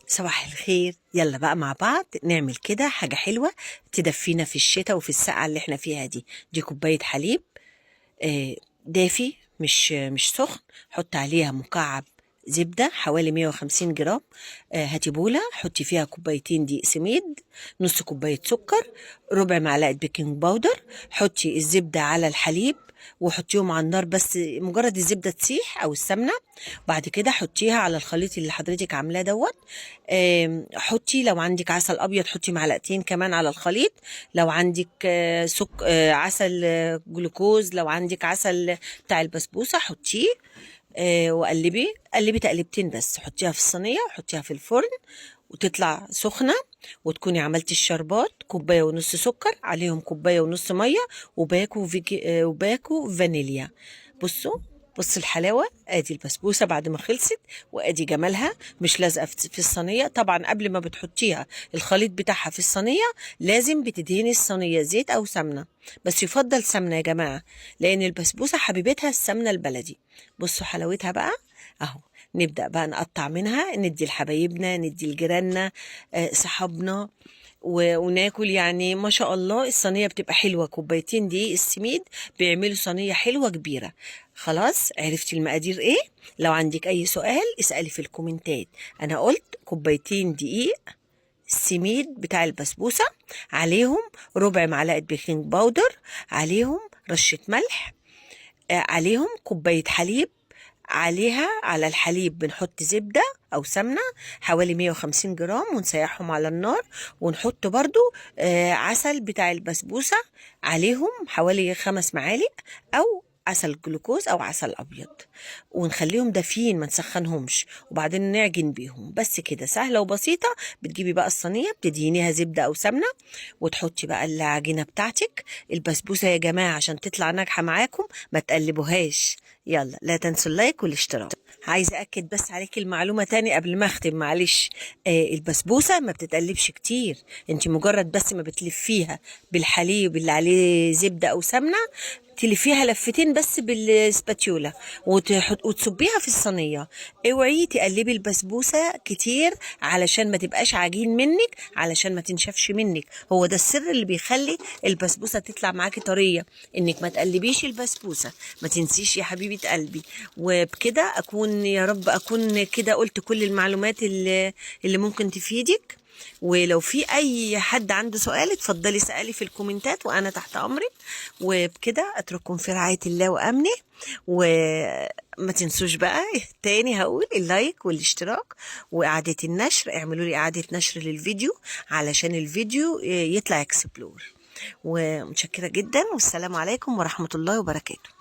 صباح الخير. يلا بقى مع بعض نعمل كده حاجة حلوة تدفينا في الشتاء وفي السقعة اللي احنا فيها دي كوباية حليب دافي، مش سخن. حط عليها مكعب زبدة حوالي 150 جرام. هاتي بولة حطي فيها كوبايتين دقيق سميد، نص كوباية سكر، ربع معلقة بيكنج باودر. حطي الزبدة على الحليب وحطيهم على النار، بس مجرد الزبدة تسيح أو السمنة. بعد كده حطيها على الخليط اللي حضرتك عاملاه دوت. حطي لو عندك عسل أبيض حطي معلقتين كمان على الخليط. لو عندك عسل جلوكوز، لو عندك عسل بتاع البسبوسة حطيه. وقلبي قلبي تقلبتين بس، حطيها في الصينية وحطيها في الفرن وتطلع سخنة. وتكوني عملتي الشربات، كوباية ونص سكر عليهم كوباية ونص مية، وباكو فانيليا. بصوا، بص الحلاوة، ادي البسبوسة بعد ما خلصت، وادي جمالها مش لازقة في الصينية. طبعا قبل ما بتحطيها الخليط بتاعها في الصينية لازم بتدهني الصينية زيت او سمنة، بس يفضل سمنة يا جماعة، لان البسبوسة حبيبتها السمنة البلدي. بصوا حلاوتها بقى اهو. نبدأ بقى نقطع منها، ندي لحبايبنا، ندي لجيراننا، صحابنا، وناكل. يعني ما شاء الله الصينية بتبقى حلوة، كوبايتين دقيق السميد بيعملوا صينية حلوة كبيرة. خلاص عرفتي المقادير ايه؟ لو عندك اي سؤال اسألي في الكومنتات. انا قلت كوبايتين دقيق السميد بتاع البسبوسة، عليهم ربع معلقة بيكنج باودر، عليهم رشة ملح، عليهم كوباية حليب، عليها على الحليب بنحط زبدة أو سمنة حوالي 150 جرام ونسيحهم على النار. ونحط برضو عسل بتاع البسبوسة عليهم حوالي 5 معالق، أو عسل جلوكوز أو عسل أبيض، ونخليهم دافيين ما نسخنهمش، وبعدين نعجن بيهم. بس كده سهلة وبسيطة. بتجيبي بقى الصينية بتدهنيها زبدة أو سمنة، وتحطي بقى العجينة بتاعتك. البسبوسة يا جماعة عشان تطلع ناجحة معاكم ما تقلبوهاش. يلا لا تنسوا اللايك والاشتراك. عايزة أكد بس عليك المعلومة تاني قبل ما أختم، معلش. البسبوسة ما بتتقلبش كتير، انت مجرد بس ما بتلفيها بالحليب اللي عليه زبدة أو سمنة، تلفيها لفتين بس بالسباتيولا وتصبيها في الصينية. اوعي تقلبي البسبوسة كتير علشان ما تبقاش عجين منك، علشان ما تنشفش منك. هو ده السر اللي بيخلي البسبوسة تطلع معاكي طرية، انك ما تقلبيش البسبوسة. ما تنسيش يا حبيبة قلبي. وبكده اكون يا رب اكون كده قلت كل المعلومات اللي ممكن تفيدك. ولو في اي حد عنده سؤال اتفضلي اسالي في الكومنتات وانا تحت امرك. وبكده اترككم في رعاية الله وامنه. وما تنسوش بقى تاني هقول اللايك والاشتراك واعادة النشر. اعملوا لي اعادة نشر للفيديو علشان الفيديو يطلع اكسبلور. ومتشكرة جدا، والسلام عليكم ورحمة الله وبركاته.